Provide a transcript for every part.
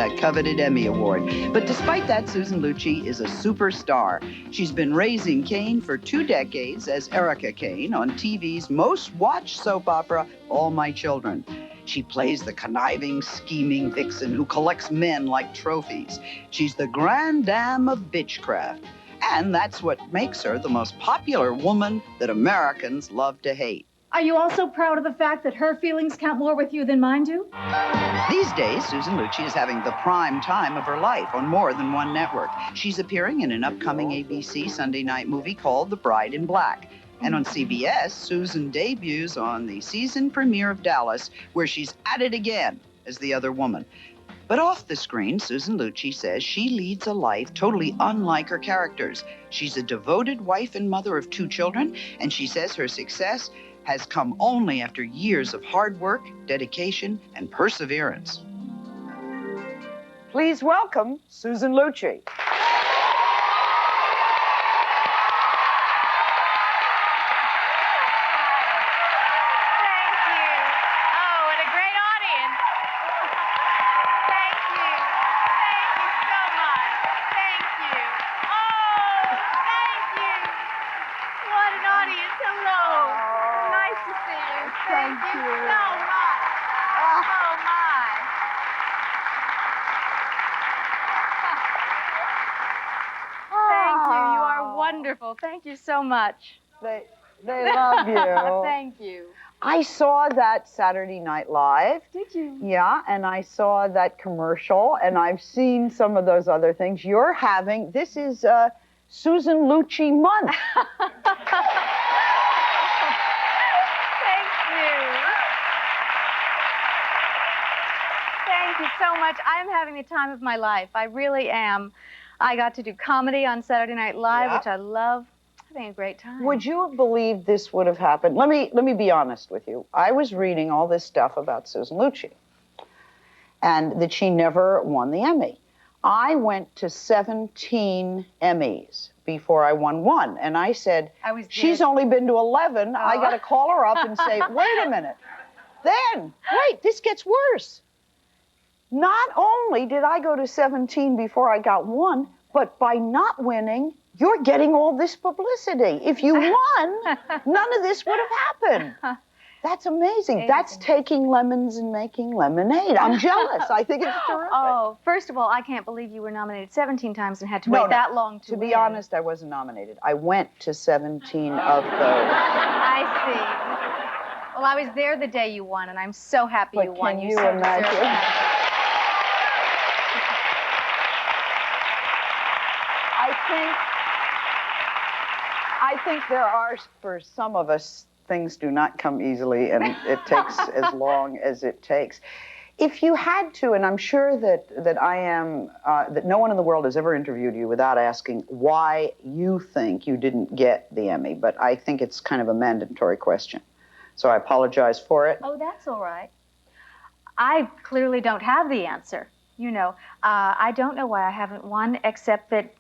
that coveted Emmy Award. But despite that, Susan Lucci is a superstar. She's been raising Kane for 2 decades as Erica Kane on TV's most watched soap opera, All My Children. She plays the conniving, scheming vixen who collects men like trophies. She's the grande dame of bitchcraft. And that's what makes her the most popular woman that Americans love to hate. Are you also proud of the fact that her feelings count more with you than mine do? These days, Susan Lucci is having the prime time of her life on more than one network. She's appearing in an upcoming ABC Sunday night movie called The Bride in Black. And on CBS, Susan debuts on the season premiere of Dallas, where she's at it again as the other woman. But off the screen, Susan Lucci says she leads a life totally unlike her characters. She's a devoted wife and mother of 2 children, and she says her success has come only after years of hard work, dedication, and perseverance. Please welcome Susan Lucci. Wonderful. Thank you so much. They love you. Thank you. I saw that Saturday Night Live. Did you? Yeah, and I saw that commercial, and I've seen some of those other things. You're having, this is Susan Lucci month. Thank you. Thank you so much. I'm having the time of my life. I really am. I got to do comedy on Saturday Night Live, which I love. Having a great time. Would you have believed this would have happened? Let me be honest with you. I was reading all this stuff about Susan Lucci, and that she never won the Emmy. I went to 17 Emmys before I won one, and I said, she's only been to 11. I got to call her up and say, wait a minute. Then, wait, this gets worse. Not only did I go to 17 before I got one, but by not winning, you're getting all this publicity. If you won, none of this would have happened. That's amazing. That's taking lemons and making lemonade. I'm jealous. I think it's terrific. Oh, first of all, I can't believe you were nominated 17 times and had to wait that long to win. To be honest, I wasn't nominated. I went to 17 of those. I see. Well, I was there the day you won, and I'm so happy you won. Can you imagine? I think there are, for some of us, things do not come easily, and it takes as long as it takes. If you had to, and I'm sure that that no one in the world has ever interviewed you without asking why you think you didn't get the Emmy, but I think it's kind of a mandatory question. So I apologize for it. Oh, that's all right. I clearly don't have the answer. You know, I don't know why I haven't won, except that,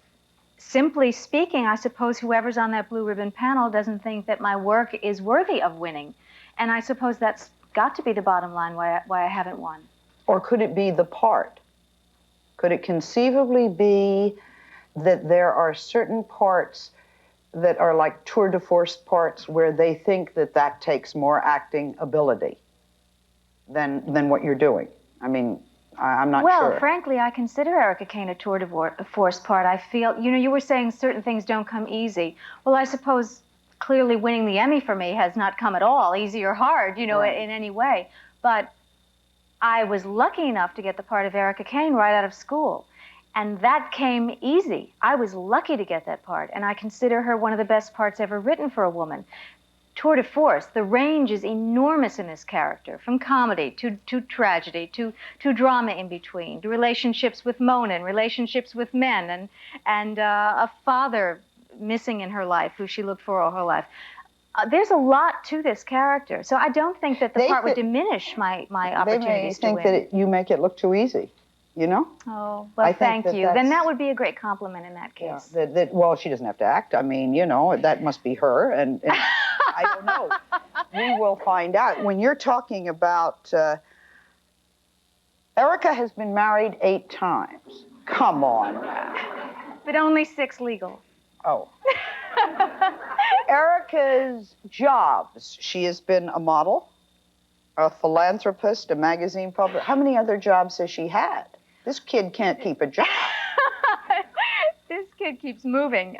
simply speaking, I suppose whoever's on that blue ribbon panel doesn't think that my work is worthy of winning. And I suppose that's got to be the bottom line why I haven't won. Or could it be the part? Could it conceivably be that there are certain parts that are like tour de force parts where they think that that takes more acting ability than what you're doing? I mean, I'm not sure. Well, frankly, I consider Erica Kane a tour de force part. I feel, you know, you were saying certain things don't come easy. Well, I suppose clearly winning the Emmy for me has not come at all, easy or hard, you know, in any way. But I was lucky enough to get the part of Erica Kane right out of school. And that came easy. I was lucky to get that part. And I consider her one of the best parts ever written for a woman. Tour de force, the range is enormous in this character, from comedy to tragedy to drama in between, to relationships with Mona and relationships with men, and a father missing in her life who she looked for all her life. There's a lot to this character, so I don't think that the part would diminish my opportunities to win. They may think that you make it look too easy, you know? Oh, well, thank you. Then that would be a great compliment in that case. Yeah, well, she doesn't have to act. I mean, you know, that must be her, and I don't know. We will find out. When you're talking about Erica has been married 8 times. Come on now. But only 6 legal. Oh. Erica's jobs. She has been a model, a philanthropist, a magazine publisher. How many other jobs has she had? This kid can't keep a job. This kid keeps moving.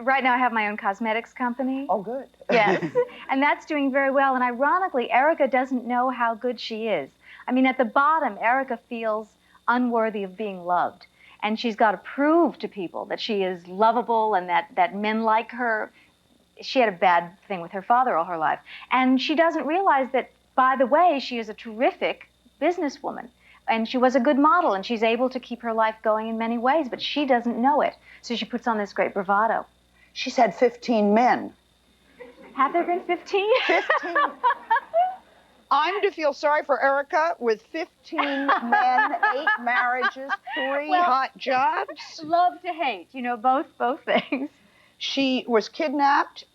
Right now I have my own cosmetics company. Oh, good. Yes, and that's doing very well. And ironically, Erica doesn't know how good she is. I mean, at the bottom, Erica feels unworthy of being loved. And she's got to prove to people that she is lovable and that men like her. She had a bad thing with her father all her life. And she doesn't realize that, by the way, she is a terrific businesswoman. And she was a good model, and she's able to keep her life going in many ways, but she doesn't know it. So she puts on this great bravado. She's had 15 men. Have there been 15? 15. I'm to feel sorry for Erica with 15 men, 8 marriages, 3 hot jobs. Love to hate, you know, both things. She was kidnapped,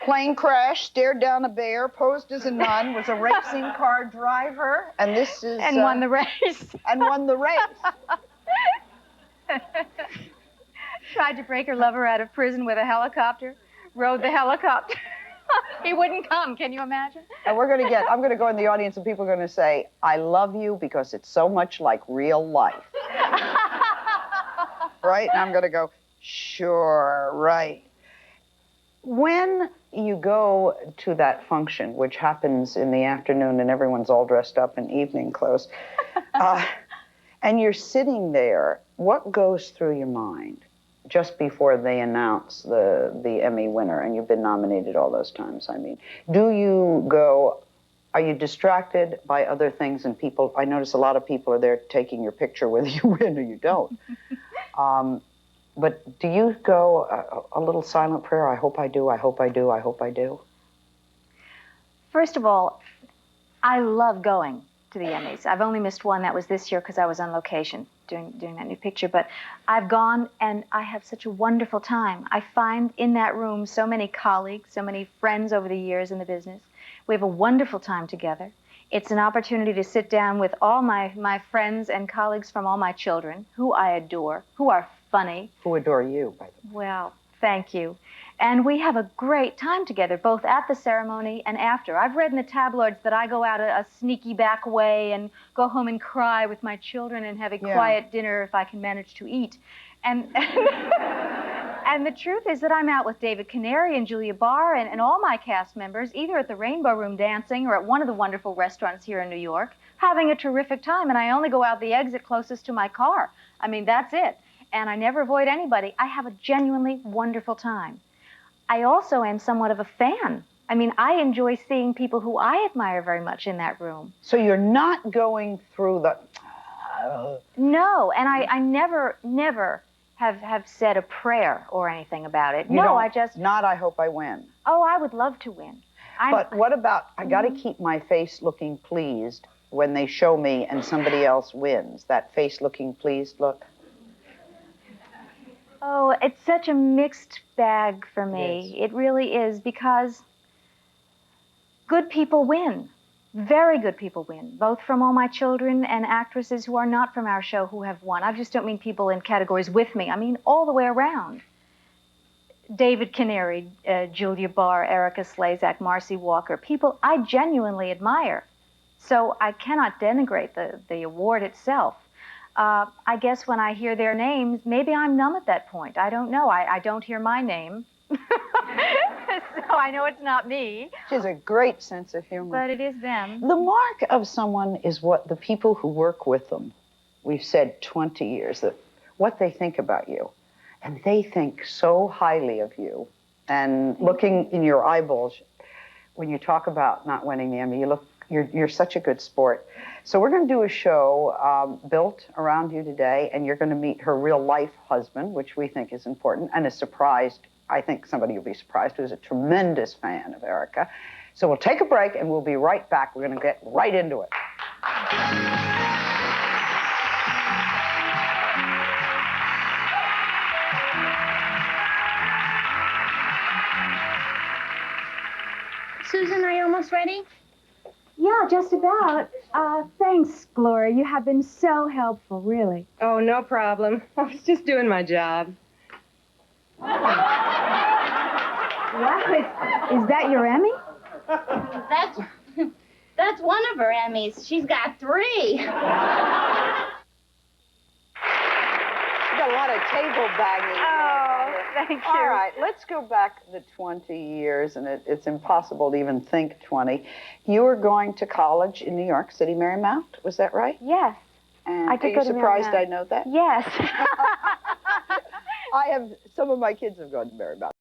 plane crash, stared down a bear, posed as a nun, was a racing car driver, and this is... And won the race. And won the race. Tried to break her lover out of prison with a helicopter, rode the helicopter. He wouldn't come, can you imagine? And I'm going to go in the audience and people are going to say, I love you because it's so much like real life. Right? And I'm going to go, sure, right. When you go to that function, which happens in the afternoon and everyone's all dressed up in evening clothes, and you're sitting there, what goes through your mind just before they announce the Emmy winner, and you've been nominated all those times? I mean, are you distracted by other things and people? I notice a lot of people are there taking your picture whether you win or you don't. But do you go a little silent prayer? I hope I do, I hope I do, I hope I do. First of all, I love going to the Emmys. I've only missed one. That was this year because I was on location doing that new picture. But I've gone and I have such a wonderful time. I find in that room so many colleagues, so many friends over the years in the business. We have a wonderful time together. It's an opportunity to sit down with all my friends and colleagues from all my children, who I adore, who are funny. Who adore you, by the way. Well, thank you. And we have a great time together, both at the ceremony and after. I've read in the tabloids that I go out a sneaky back way and go home and cry with my children and have a quiet dinner if I can manage to eat. And and the truth is that I'm out with David Canary and Julia Barr and all my cast members, either at the Rainbow Room dancing or at one of the wonderful restaurants here in New York, having a terrific time. And I only go out the exit closest to my car. I mean, that's it. And I never avoid anybody. I have a genuinely wonderful time. I also am somewhat of a fan. I mean, I enjoy seeing people who I admire very much in that room. So you're not going through the... No, and I never have said a prayer or anything about it. I just... Not, I hope I win. Oh, I would love to win. But what about, I got to keep my face looking pleased when they show me and somebody else wins. That face looking pleased look. Oh, it's such a mixed bag for me. It really is, because good people win. Very good people win, both from all my children and actresses who are not from our show who have won. I just don't mean people in categories with me. I mean all the way around. David Canary, Julia Barr, Erica Slezak, Marcy Walker, people I genuinely admire. So I cannot denigrate the award itself. I guess when I hear their names, maybe I'm numb at that point. I don't know. I don't hear my name. So I know it's not me. She has a great sense of humor. But it is them. The mark of someone is what the people who work with them, we've said 20 years, that what they think about you. And they think so highly of you. And looking in your eyeballs, when you talk about not winning the Emmy, you're such a good sport. So we're going to do a show built around you today, and you're going to meet her real-life husband, which we think is important, and I think somebody will be surprised, who's a tremendous fan of Erica. So we'll take a break, and we'll be right back. We're going to get right into it. Susan, are you almost ready? Yeah, just about. Thanks. Thanks, Gloria. You have been so helpful, really. Oh, no problem. I was just doing my job. Wow, is that your Emmy? That's one of her Emmys. She's got 3. She got a lot of table banging. Oh, thank you. All right, let's go back the 20 years, and it's impossible to even think 20. You were going to college in New York City, Marymount, was that right? Yes. And I did are go you to surprised Marymount. I know that? Yes. Some of my kids have gone to Marymount.